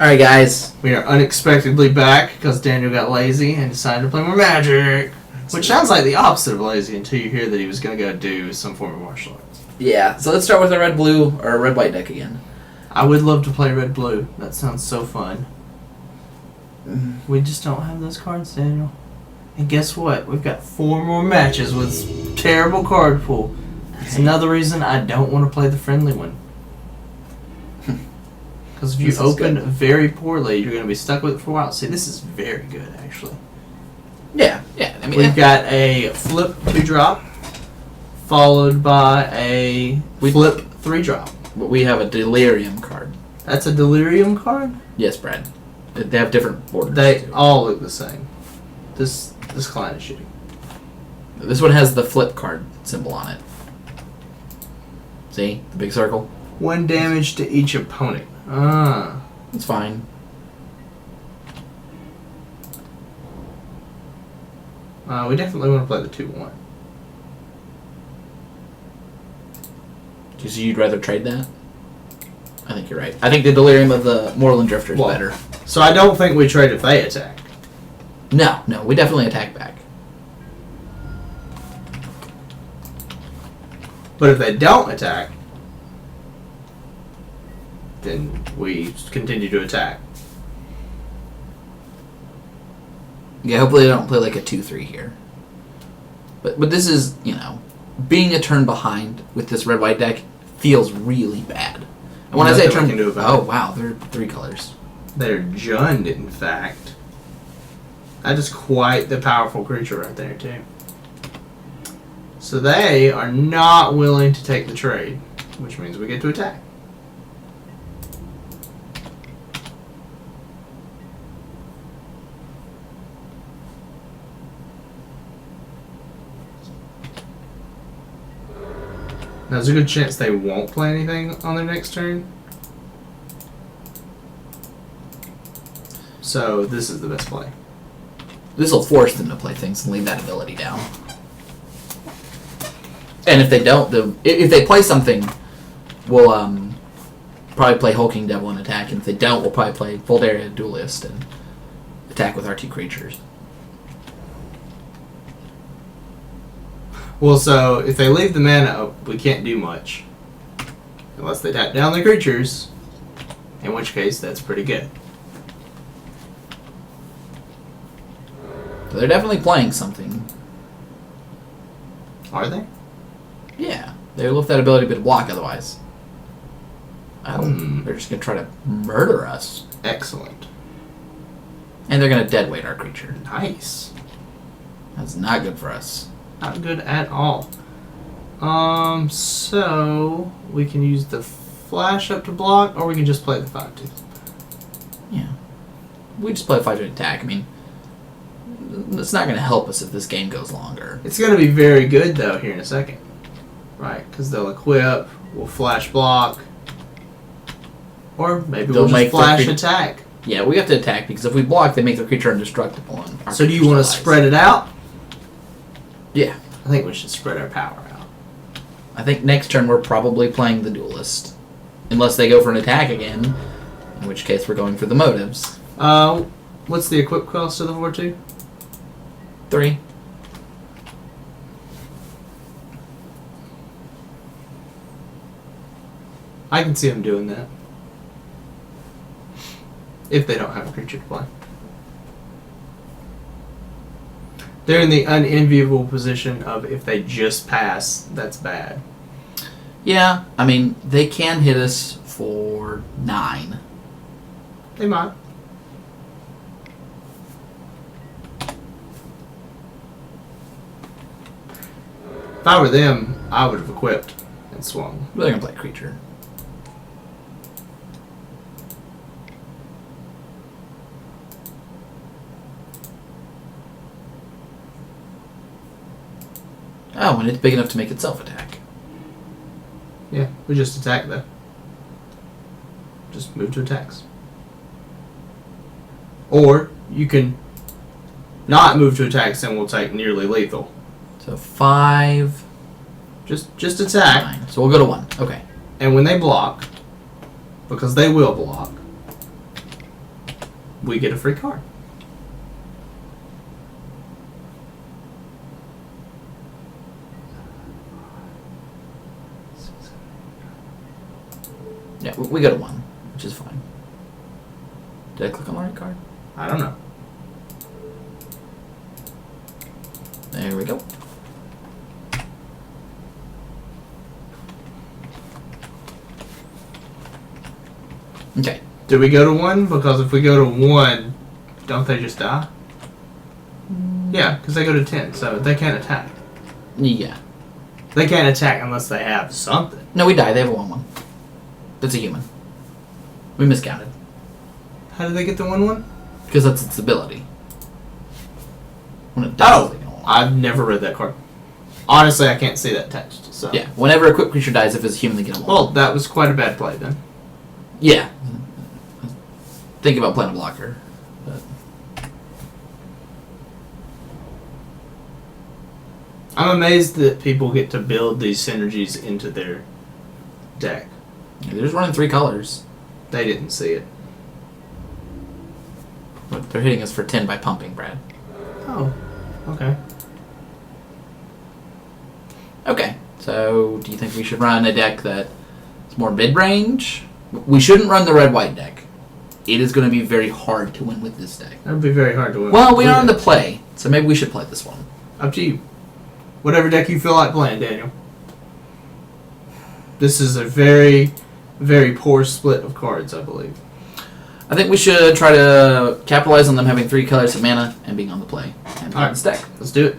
Alright, guys. We are unexpectedly back because Daniel got lazy and decided to play more Magic. Which sounds like the opposite of lazy until you hear that he was going to go do some form of martial arts. Yeah, so let's start with a red-blue or a red-white deck again. I would love to play red-blue. That sounds so fun. We just don't have those cards, Daniel. And guess what? We've got 4 more matches with terrible card pool. That's another reason I don't want to play the friendly one. Because if you open very poorly, you're going to be stuck with it for a while. See, this is very good, actually. Yeah. I mean, we've got a flip 2-drop, followed by a flip 3-drop. But we have a Delirium card. That's a Delirium card? Yes, Brad. They have different borders. They all look the same. This client is shitty. This one has the flip card symbol on it. See? The big circle? 1 damage to each opponent. Ah. It's fine. We definitely want to play the 2-1. So you'd rather trade that? I think you're right. I think the Delirium of the Moreland Drifter is better. So I don't think we trade if they attack. No, we definitely attack back. But if they don't attack, then we continue to attack. Yeah, hopefully they don't play like a 2-3 here. But this is, being a turn behind with this red-white deck feels really bad. And when I say turn... Oh, wow, they're 3 colors. They're Jund, in fact. That is quite the powerful creature right there, too. So they are not willing to take the trade, which means we get to attack. Now, there's a good chance they won't play anything on their next turn. So, this is the best play. This will force them to play things and leave that ability down. And if they don't, if they play something, we'll probably play Hulking Devil and attack. And if they don't, we'll probably play Voldaria Duelist and attack with our 2 creatures. Well, so if they leave the mana up, we can't do much. Unless they tap down the creatures, in which case that's pretty good. So they're definitely playing something. Are they? Yeah. They lift that ability to block otherwise. They're just going to try to murder us. Excellent. And they're going to deadweight our creature. Nice. That's not good for us. Not good at all. So we can use the flash up to block, or we can just play the 5/2. Yeah. We just play a 5/2 attack. I mean, it's not going to help us if this game goes longer. It's going to be very good, though, here in a second. Right, because they'll equip, we'll flash block, or maybe we'll just flash attack. Yeah, we have to attack, because if we block, they make the creature indestructible. So do you want to spread it out? Yeah. I think we should spread our power out. I think next turn we're probably playing the Duelist. Unless they go for an attack again, in which case we're going for the motives. What's the equip cost of the 4/2? 3. I can see them doing that. If they don't have a creature to play. They're in the unenviable position of if they just pass, that's bad. Yeah, I mean, they can hit us for 9. They might. If I were them, I would have equipped and swung. But they're going to play creature. Oh, and it's big enough to make itself attack. Yeah, we just attack though. Just move to attacks. Or you can not move to attacks and we'll take nearly lethal. So 5. Just attack. 9. So we'll go to 1. Okay. And when they block, because they will block, we get a free card. Yeah, we got a 1, which is fine. Did I click on the right card? I don't know. There we go. Okay. Do we go to 1? Because if we go to 1, don't they just die? Yeah, because they go to 10, so they can't attack. Yeah. They can't attack unless they have something. No, we die. They have a 1/1. That's a human. We miscounted. How did they get the 1/1? Because that's its ability. When it dies, they get a 1/1. I've never read that card. Honestly, I can't see that text. So Yeah, whenever a quick creature dies, if it's human, they get a 1/1. Well, that was quite a bad play then. Yeah. Think about playing a blocker. But I'm amazed that people get to build these synergies into their deck. yeah, they're just running 3 colors. They didn't see it. But they're hitting us for 10 by pumping, Brad. Oh, okay. Okay, so do you think we should run a deck that's more mid-range? We shouldn't run the red-white deck. It is going to be very hard to win with this deck. That would be very hard to win. Well, we are on the play, so maybe we should play this one. Up to you. Whatever deck you feel like playing, Daniel. This is a very, very poor split of cards, I believe. I think we should try to capitalize on them having 3 colors of mana and being on the play and play this deck. Let's do it.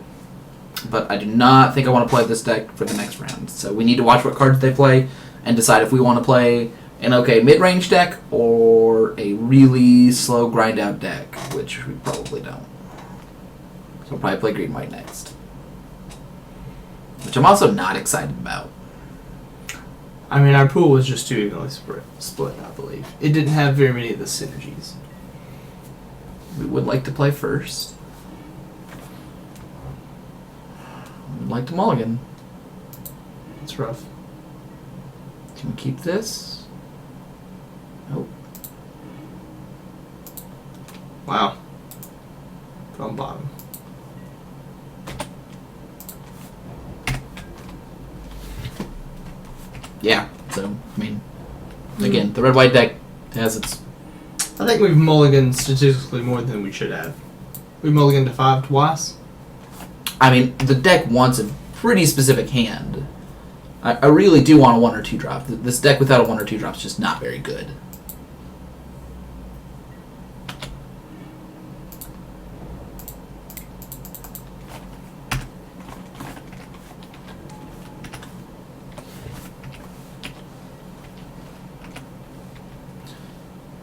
But I do not think I want to play this deck for the next round. So we need to watch what cards they play and decide if we want to play an okay mid-range deck or a really slow grind-out deck, which we probably don't. So we'll probably play green-white next. Which I'm also not excited about. I mean, our pool was just too evenly split, I believe. It didn't have very many of the synergies. We would like to play first. We would like to mulligan. It's rough. Can we keep this? Nope. Wow. From bottom. Yeah, so, I mean, again, the red-white deck has its... I think we've mulliganed statistically more than we should have. We mulliganed to 5 twice. I mean, the deck wants a pretty specific hand. I really do want a 1 or 2 drop. This deck without a 1 or 2 drop is just not very good.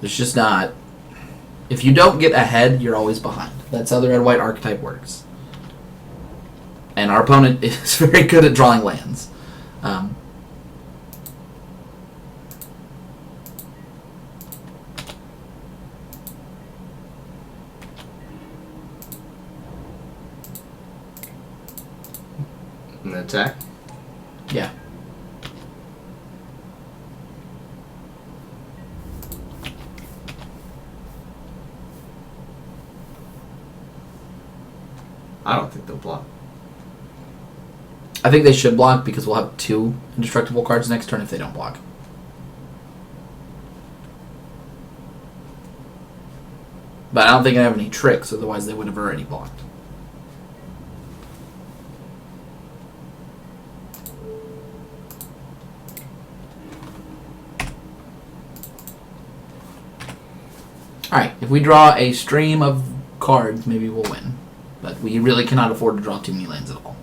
There's just not... If you don't get ahead, you're always behind. That's how the red-white archetype works. And our opponent is very good at drawing lands. An attack? Yeah. I don't think they'll block. I think they should block because we'll have 2 indestructible cards next turn if they don't block. But I don't think I have any tricks, otherwise they would have already blocked. Alright, if we draw a stream of cards, maybe we'll win. But we really cannot afford to draw too many lands at all.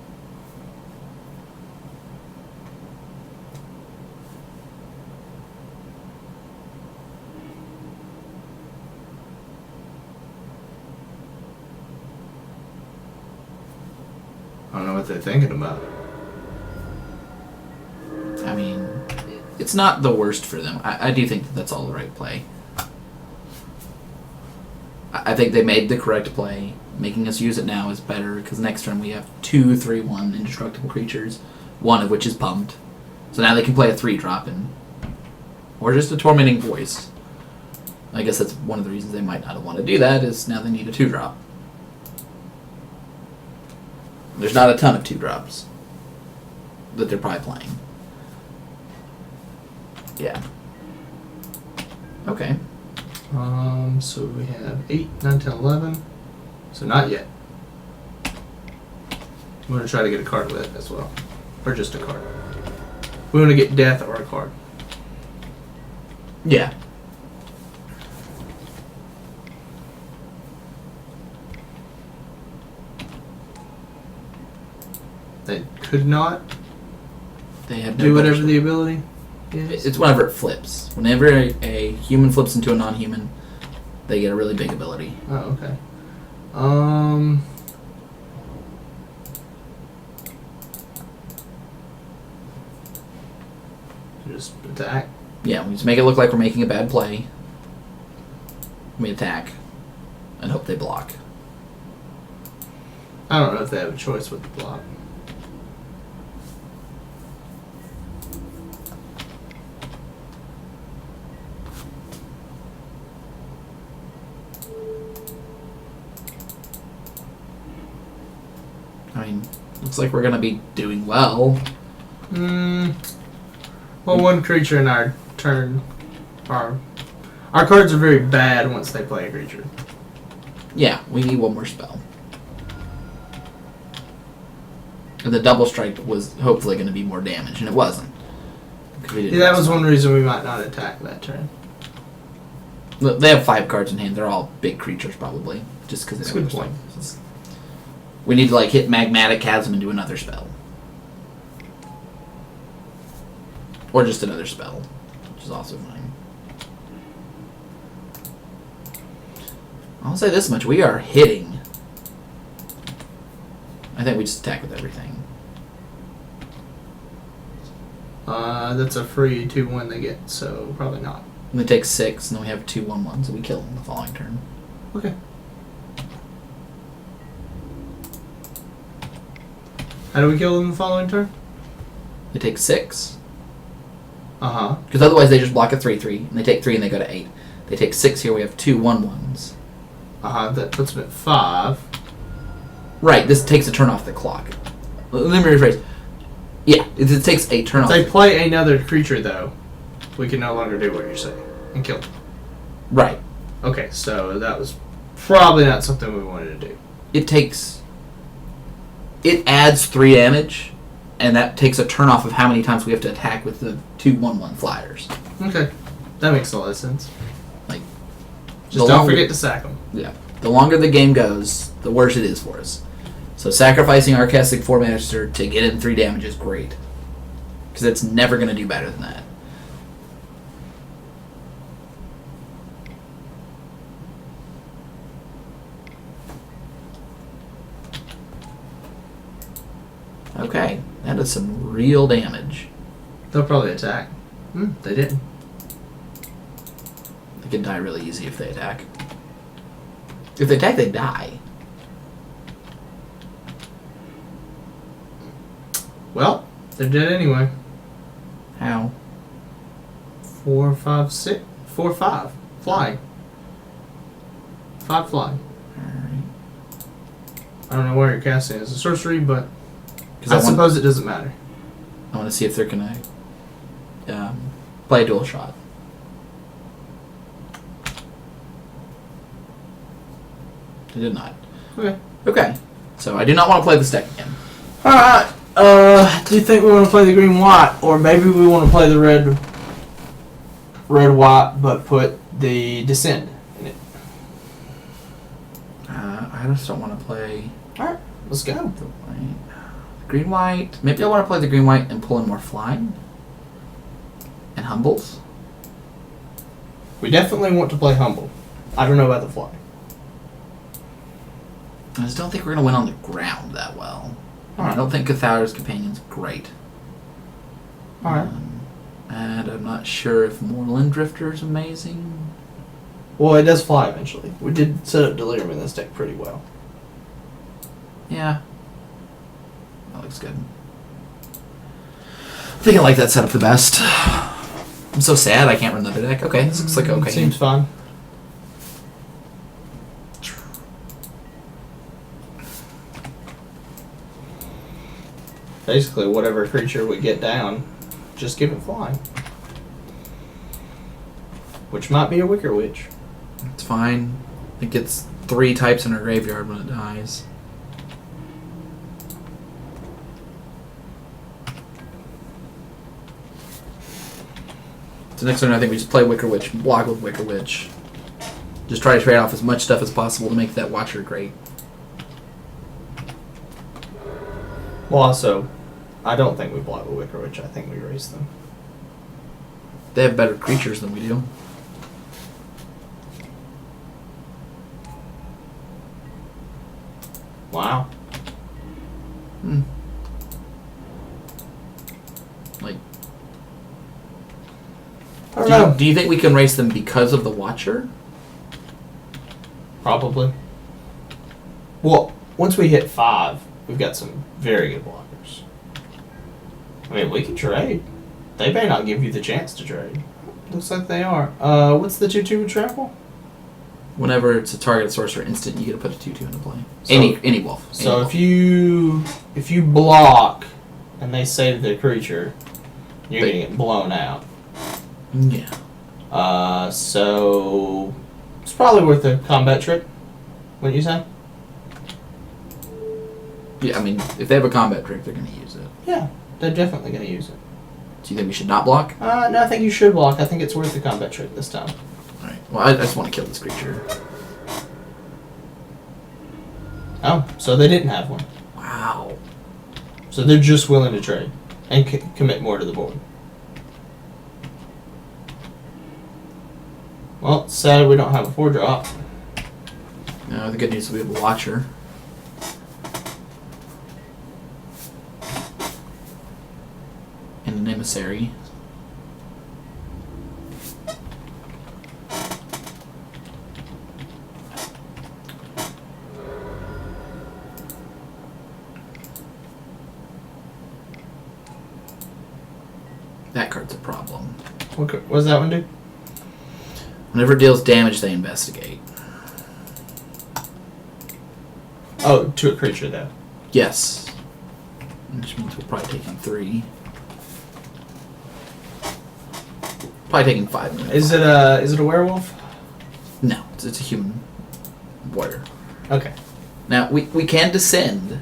I don't know what they're thinking about. I mean, it's not the worst for them. I do think that that's all the right play. I think they made the correct play. Making us use it now is better because next turn we have 2 3/1 indestructible creatures, one of which is pumped. So now they can play a 3-drop or just a tormenting voice. I guess that's one of the reasons they might not want to do that, is now they need a 2-drop. There's not a ton of 2-drops that they're probably playing. Yeah. Okay. So we have 8, 9, 10, 11. So not yet. We're going to try to get a card with it as well. Or just a card. We want to get death or a card. Yeah. They could not They have no do whatever punishment. the ability is. It's whenever it flips. Whenever a human flips into a non-human, they get a really big ability. Oh, okay. Just attack. Yeah, we just make it look like we're making a bad play. We attack and hope they block. I don't know if they have a choice with the block. I mean, looks like we're gonna be doing well. Well, one creature in our turn. Our cards are very bad once they play a creature. Yeah, we need one more spell. And the double strike was hopefully going to be more damage, and it wasn't. Yeah, that was one reason we might not attack that turn. They have 5 cards in hand. They're all big creatures, probably, just because. That's a good point. We need to hit Magmatic Chasm and do another spell, or just another spell, which is also fine. I'll say this much: we are hitting. I think we just attack with everything. That's a free 2/1 they get, so probably not. And they take 6, and then we have 2/1/1, so we kill them the following turn. Okay. How do we kill them the following turn? They take 6. Uh-huh. Because otherwise they just block a 3/3, and they take 3 and they go to 8. They take 6 here, we have 2/1/1s. Uh-huh, that puts them at 5. Right, this takes a turn off the clock. Let me rephrase. Yeah, it takes a turn If off. they play another creature, though, we can no longer do what you're saying and kill them. Right. Okay, so that was probably not something we wanted to do. It adds 3 damage, and that takes a turn off of how many times we have to attack with the 2/1/1 flyers. Okay, that makes a lot of sense. Like, just don't forget to sack them. Yeah. The longer the game goes, the worse it is for us. So sacrificing our Kessig 4-Master to get in 3 damage is great. Because it's never going to do better than that. Okay, that is some real damage. They'll probably attack. They didn't. They can die really easy if they attack. If they attack, they die. Well, they're dead anyway. How? 4, 5, 6. 4, 5. Flying. 5 flying. Alright. I don't know where you're casting it as a sorcery, but I I suppose it doesn't matter. I want to see if they're going to play a dual shot. They did not. Okay. Okay. So I do not want to play this deck again. Alright. Do you think we want to play the green-white? Or maybe we want to play the red-white, but put the Descend in it? I just don't want to play Alright, let's go. the white. Green white. Maybe I want to play the green white and pull in more flying and humbles. We definitely want to play Humble. I don't know about the fly. I just don't think we're going to win on the ground that well. Alright. I don't think Cathar's Companion's great. Alright. And I'm not sure if Moorland Drifter's amazing. Well, it does fly eventually. We did set up Delirium in this deck pretty well. Yeah. That looks good. I think I like that setup the best. I'm so sad I can't run another deck. Okay, this looks like okay. Seems fine. basically whatever creature we get down, just give it flying. Which might be a Wicker Witch. It's fine. It gets 3 types in her graveyard when it dies. So next turn I think we just play Wicker Witch, block with Wicker Witch. Just try to trade off as much stuff as possible to make that Watcher great. Well, also, I don't think we block with Wicker Witch. I think we race them. They have better creatures than we do. Wow. Like, I don't know. do you think we can race them because of the Watcher? Probably. Well, once we hit 5, we've got some very good blockers. I mean, we can trade. They may not give you the chance to trade. Looks like they are. What's the 2/2 with trample? Whenever it's a target sorcerer instant, you get to put a 2/2 into play. So, Any wolf. So if you block and they save their creature, you're gonna get blown out. Yeah. So it's probably worth a combat trick. Wouldn't you say? Yeah, I mean, if they have a combat trick, they're going to use it. Yeah, they're definitely gonna use it. Do you think we should not block? No, I think you should block. I think it's worth the combat trick this time. Alright. Well, I just want to kill this creature. Oh, so they didn't have one. Wow. So they're just willing to trade and commit more to the board. Well, sad we don't have a 4-drop. No, the good news is we have a Watcher. And an Emissary. That card's a problem. What does that one do? Whenever it deals damage, they investigate. Oh, to a creature though. Yes. Which means we're probably taking 3. Probably taking 5 minutes. Is it a werewolf? No, it's a human warrior. Okay. Now, we can descend.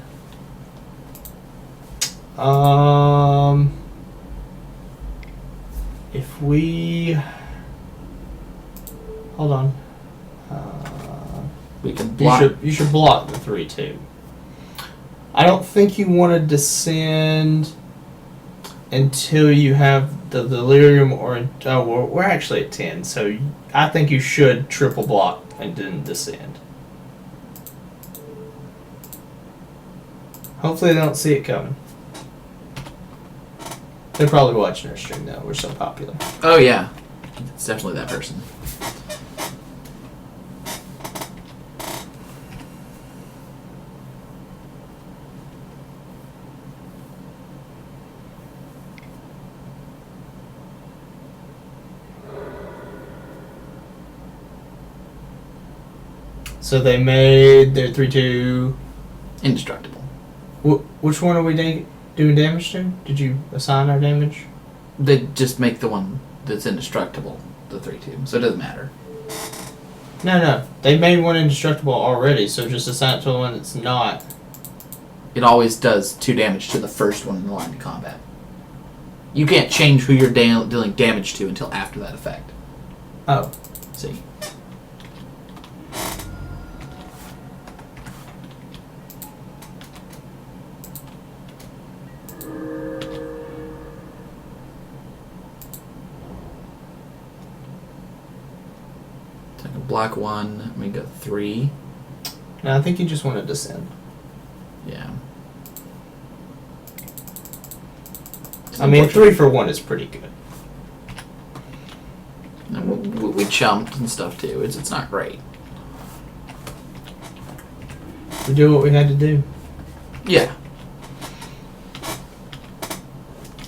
If we... Hold on. We can block. You should block the 3/2. I don't think you want to descend until you have the delirium or... Oh, we're actually at 10, so I think you should triple block and then descend. Hopefully they don't see it coming. They're probably watching our stream now. We're so popular. Oh, yeah. It's definitely that person. So they made their 3/2... Indestructible. Which one are we doing damage to? Did you assign our damage? They just make the one that's indestructible the 3/2, so it doesn't matter. No. They made one indestructible already, so just assign it to the one that's not. It always does 2 damage to the first one in the line of combat. You can't change who you're dealing damage to until after that effect. Oh. See? So I can block 1, we got 3. No, I think you just want to descend. Yeah. I mean, 3 for 1 is pretty good. And we chumped and stuff too. It's not great. We do what we had to do. Yeah.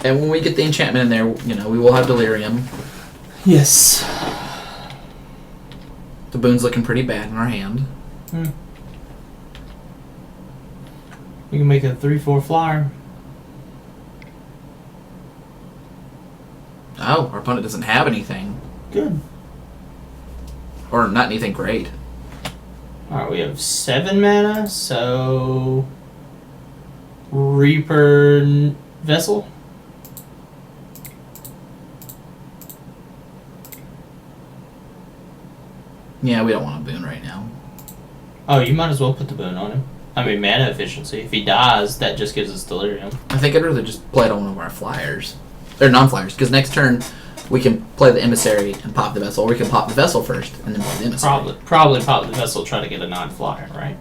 And when we get the enchantment in there, we will have delirium. Yes. The boon's looking pretty bad in our hand. We can make a 3/4 flyer. Oh, our opponent doesn't have anything. Good. Or not anything great. Alright, we have 7 mana, so... Reaper Vessel? Yeah, we don't want a boon right now. Oh, you might as well put the boon on him. I mean, mana efficiency. If he dies, that just gives us Delirium. I think I'd rather just play it on one of our flyers. Or non-flyers, because next turn we can play the Emissary and pop the Vessel, or we can pop the Vessel first and then play the Emissary. Probably pop the Vessel, try to get a non-flyer, right?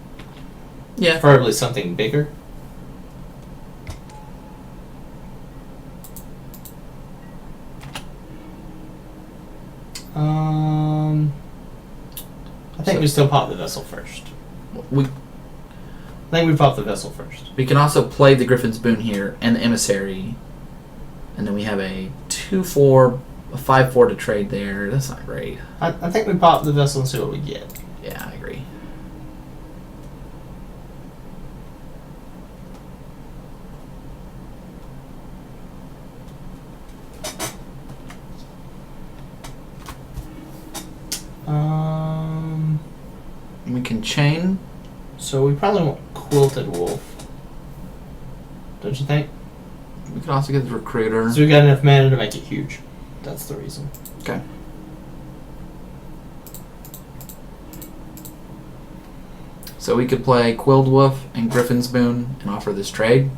Yeah. Preferably something bigger. I think we still pop the Vessel first. I think we pop the Vessel first. We can also play the Griffin's Boon here and the Emissary, and then we have a 2/4, a 5/4 to trade there. That's not great. I think we pop the Vessel and see what we get. Yeah, I agree. We can chain. So we probably want Quilted Wolf. Don't you think? We can also get the Recruiter. So we got enough mana to make it huge. That's the reason. Okay. So we could play Quilled Wolf and Griffin's Boon and offer this trade.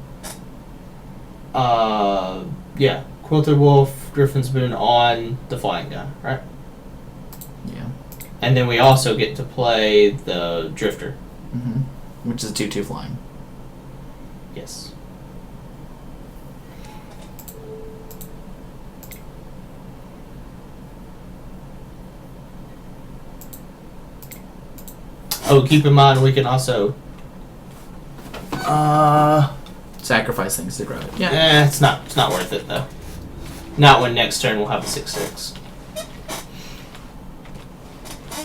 Yeah. Quilted Wolf, Griffin's Boon on the flying guy, right? Yeah. And then we also get to play the Drifter. Mm-hmm. Which is a 2/2 flying. Yes. Oh, keep in mind we can also Sacrifice things to grow it. Yeah. it's not worth it though. Not when next turn we'll have a 6/6.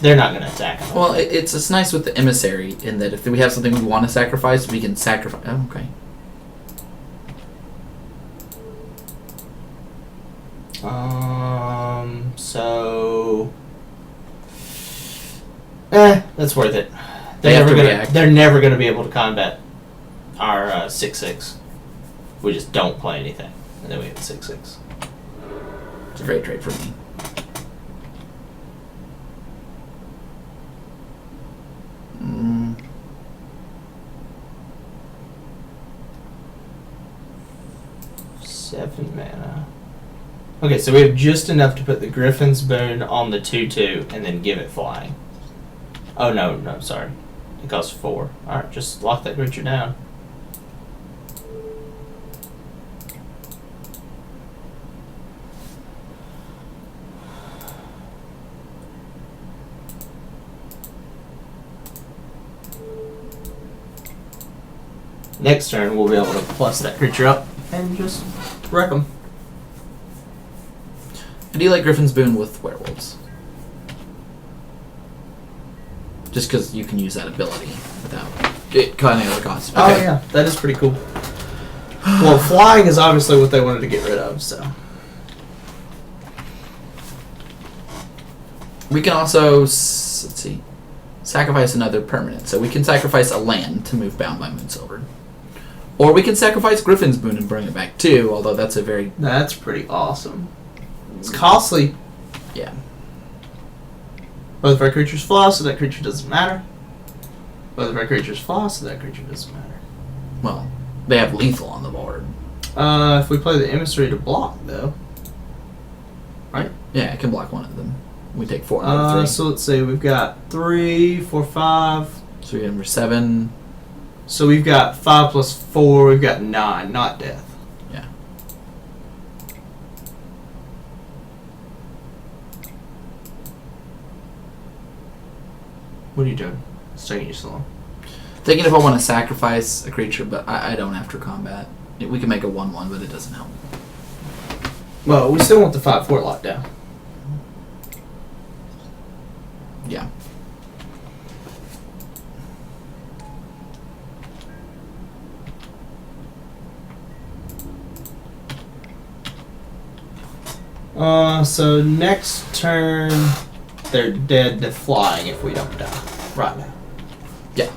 They're not going to attack him. Well, it's nice with the Emissary in that if we have something we want to sacrifice, we can sacrifice. Oh, okay. So... that's worth it. They're never going to be able to combat our 6/6. We just don't play anything. And then we have 6/6. It's a great trade for me. Mm. 7 mana. Okay, so we have just enough to put the Griffin's Boon on the 2/2 and then give it flying. Oh, no, sorry. It costs 4. Alright, just lock that creature down. Next turn, we'll be able to plus that creature up and just wreck them. I do like Griffin's Boon with werewolves. Just because you can use that ability without it cutting other costs. Okay. Oh, yeah, that is pretty cool. Well, flying is obviously what they wanted to get rid of, so. We can also, let's see, sacrifice another permanent. So we can sacrifice a land to move Bound by Moonsilver. Or we can sacrifice Griffin's Boon and bring it back too, although that's a very... That's pretty awesome. It's costly. Yeah. Both of our creatures fly, so that creature doesn't matter. Both of our creatures fly, so that creature doesn't matter. Well, they have lethal on the board. If we play the Emissary to block, though. Right? Yeah, it can block one of them. We take 4 out of 3. So let's see, we've got 3, 4, 5. So we have number 7. So we've got 5 plus 4, we've got 9, not death. Yeah. What are you doing? It's taking you so long. Thinking if I want to sacrifice a creature, but I don't after combat. We can make a 1/1, but it doesn't help. Well, we still want the 5/4 lockdown. Yeah. So next turn, they're dead to flying if we don't die. Right now. Yeah.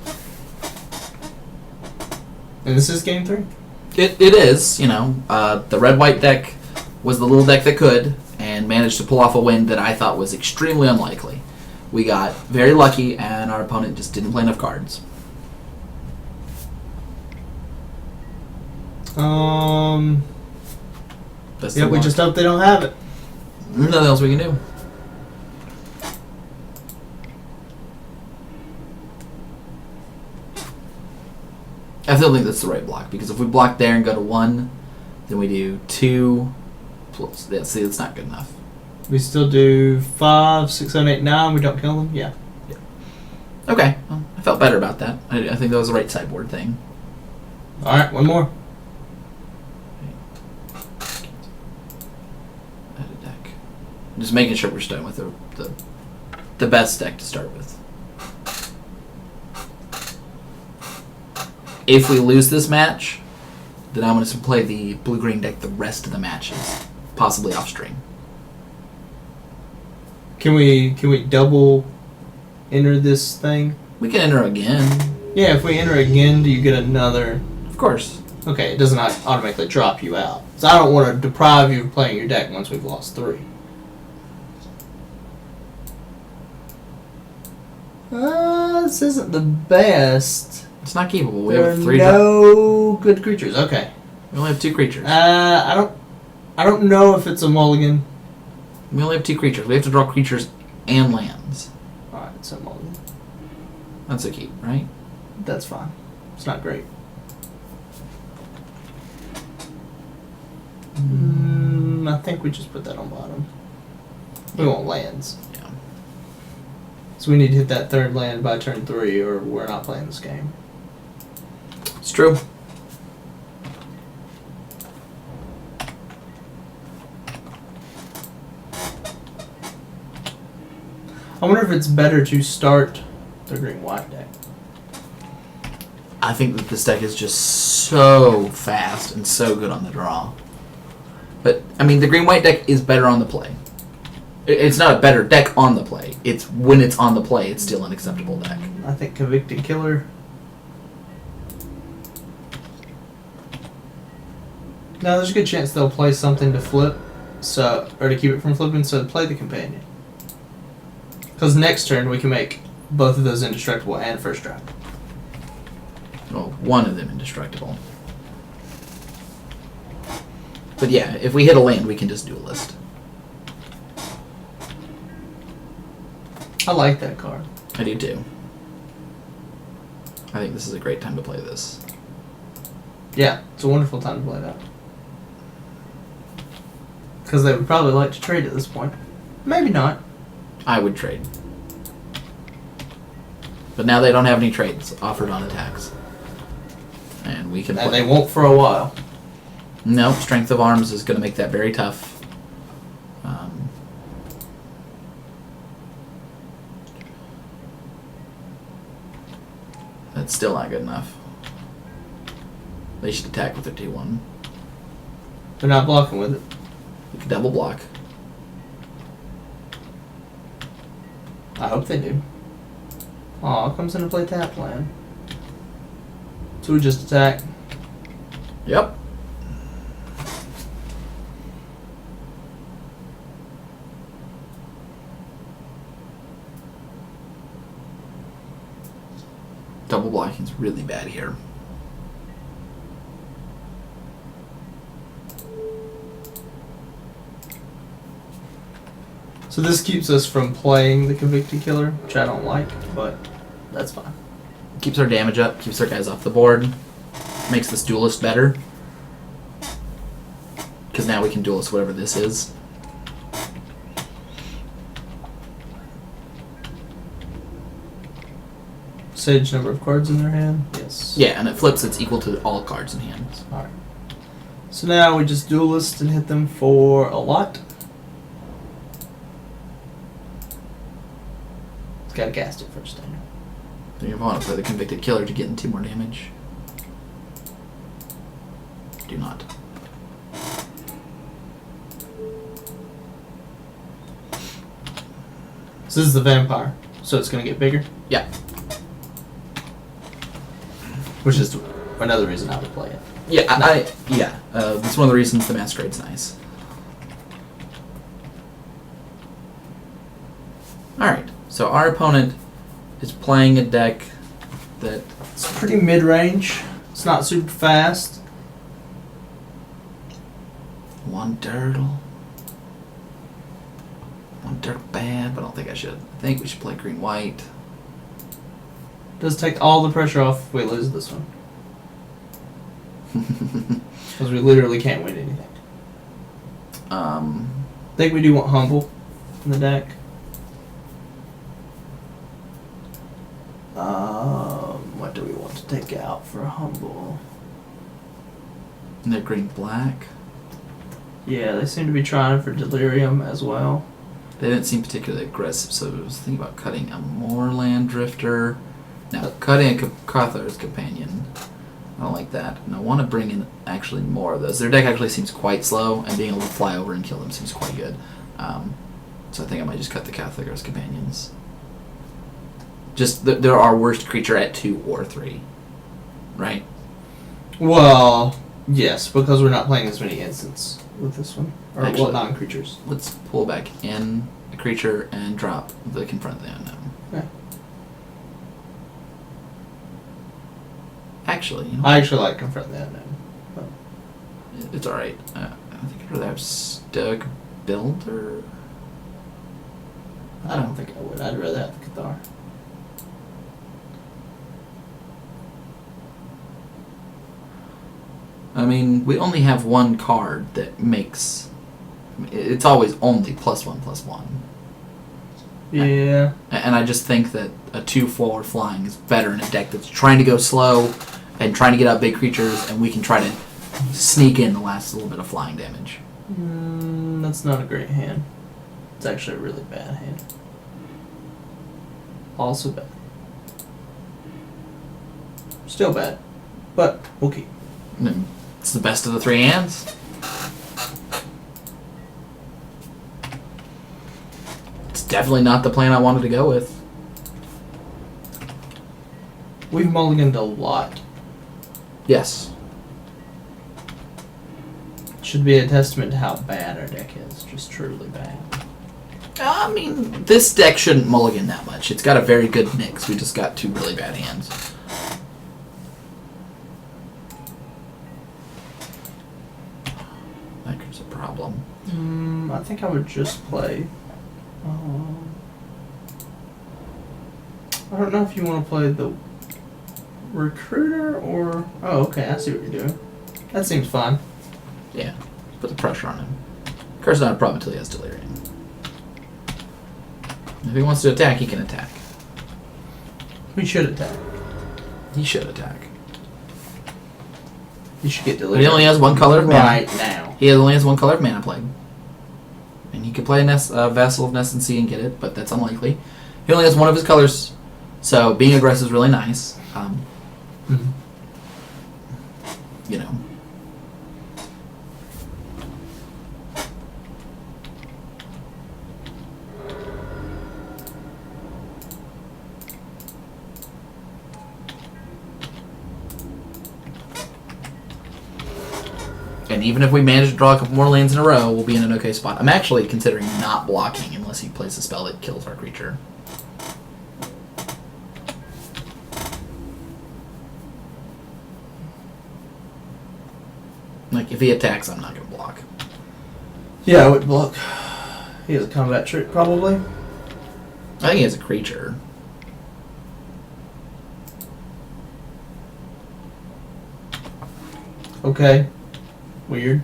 And this is game 3? It is, you know. The red-white deck was the little deck that could, and managed to pull off a win that I thought was extremely unlikely. We got very lucky, and our opponent just didn't play enough cards. Yeah, we just hope they don't have it. Nothing else we can do. I still think that's the right block, because if we block there and go to 1, then we do 2 plus. Yeah, see, that's not good enough. We still do 5, 6, 7, 8, 9. We don't kill them? Yeah. Okay. Well, I felt better about that. I think that was the right sideboard thing. Alright, one more. Add a deck. Just making sure we're starting with the best deck to start with. If we lose this match, then I'm going to play the blue-green deck the rest of the matches, possibly off string. Can we double enter this thing? We can enter again. Yeah, if we enter again, do you get another? Of course. Okay, it doesn't automatically drop you out. So I don't want to deprive you of playing your deck once we've lost 3. This isn't the best. It's not keepable. We There have are 3. no good creatures. Okay. We only have 2 creatures. I don't know if it's a mulligan. We only have 2 creatures. We have to draw creatures and lands. Alright, it's a mulligan. That's a keep, right? That's fine. It's not great. I think we just put that on bottom. We want lands. Yeah. So we need to hit that 3rd land by turn 3 or we're not playing this game. It's true. I wonder if it's better to start the green-white deck. I think that this deck is just so fast and so good on the draw. But, I mean, the green-white deck is better on the play. It's not a better deck on the play. It's when it's on the play, it's still an acceptable deck. I think Convicted Killer. No, there's a good chance they'll play something to flip, or to keep it from flipping, so play the Companion. Because next turn we can make both of those indestructible and first strike. Well, one of them indestructible. But yeah, if we hit a land, we can just duelist. I like that card. I do too. I think this is a great time to play this. Yeah, it's a wonderful time to play that. Because they would probably like to trade at this point. Maybe not. I would trade. But now they don't have any trades offered on attacks. And we can And play. they won't for a while. No, Strength of Arms is going to make that very tough. That's still not good enough. They should attack with their T1. They're not blocking with it. We could double block. I hope they do. Aw, comes into play tap land. So we just attack. Yep. Double blocking is really bad here. So this keeps us from playing the Convicted Killer, which I don't like, but that's fine. Keeps our damage up, keeps our guys off the board, makes this duelist better. Because now we can duelist whatever this is. Sage number of cards in their hand? Yes. Yeah, and it flips, it's equal to all cards in hand. Alright. So now we just duelist and hit them for a lot. Gotta cast it first, Daniel. So you want to play the Convicted Killer to get in 2 more damage. Do not. So this is the vampire. So it's going to get bigger? Yeah. Which is another reason I would play it. Yeah, that's one of the reasons the Masquerade's nice. Alright, so our opponent is playing a deck that... It's pretty mid-range. It's not super fast. One Dirtle. One Dirk bad, but I don't think I should. I think we should play green-white. Does take all the pressure off if we lose this one. Because we literally can't win anything. I think we do want Humble in the deck. What do we want to take out for a Humble? And they're green-black. Yeah, they seem to be trying for Delirium as well. They didn't seem particularly aggressive, so I was thinking about cutting a Moorland Drifter. Now, cutting a Cawthor's Companion. I don't like that. And I want to bring in actually more of those. Their deck actually seems quite slow, and being able to fly over and kill them seems quite good. So I think I might just cut the Cawthor's Companions. Just, they're our worst creature at 2 or 3. Right? Well, yes, because we're not playing as many instants with this one. Or, Actually, non-creatures. Let's pull back in a creature and drop the Confront the Unknown. Okay. Actually, you know, I actually like Confront the Unknown. But it's alright. I think I'd rather have Stoic Builder. I don't think I would. I'd rather have the Cathar. I mean, we only have one card that makes... It's always only +1/+1. Yeah. And I just think that a 2/4 flying is better in a deck that's trying to go slow and trying to get out big creatures, and we can try to sneak in the last little bit of flying damage. That's not a great hand. It's actually a really bad hand. Also bad. Still bad. But we'll keep. It's the best of the 3 hands. It's definitely not the plan I wanted to go with. We've mulliganed a lot. Yes. Should be a testament to how bad our deck is. Just truly bad. I mean, this deck shouldn't mulligan that much. It's got a very good mix. We just got 2 really bad hands. That could be a problem. I think I would just play. I don't know if you want to play the Recruiter or... Oh, okay, I see what you're doing. That seems fine. Yeah, put the pressure on him. Curse not a problem until he has Delirium. If he wants to attack, he can attack. We should attack. He should attack. You should get But Delirium. he only has 1 color of mana. Right now. He only has 1 color of Mana Plague. And he could play a Vassal of Nescency and get it, but that's unlikely. He only has 1 of his colors, so being aggressive is really nice. You know. And even if we manage to draw a couple more lands in a row, we'll be in an okay spot. I'm actually considering not blocking unless he plays a spell that kills our creature. Like, if he attacks, I'm not going to block. Yeah, I would block. He has a combat trick, probably. I think he has a creature. Okay. Weird.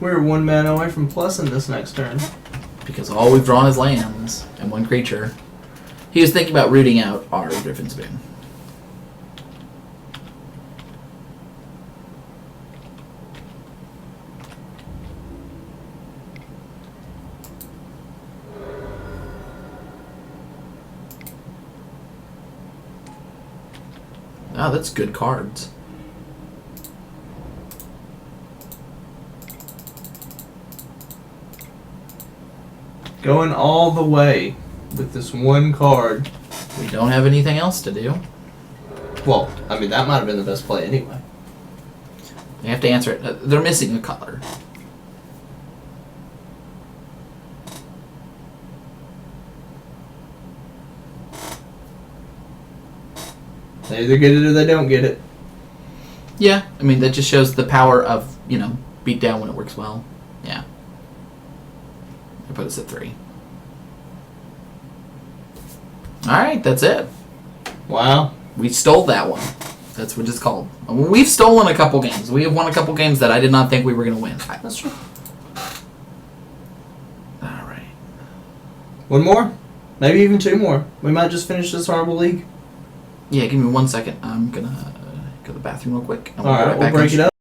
We're 1 mana away from plussing this next turn. Because all we've drawn is lands and 1 creature. He was thinking about rooting out our Griffin's Boon. Oh, that's good cards. Going all the way with this one card. We don't have anything else to do. Well, I mean, that might have been the best play anyway. You have to answer it. They're missing a color. They either get it or they don't get it. Yeah, I mean, that just shows the power of, beat down when it works well. Yeah. I put us at 3. Alright, that's it. Wow. We stole that one. That's what it's called. We've stolen a couple games. We have won a couple games that I did not think we were going to win. That's true. Alright. One more? Maybe even 2 more. We might just finish this horrible league. Yeah, give me 1 second. I'm going to go to the bathroom real quick. Alright, we'll break it up.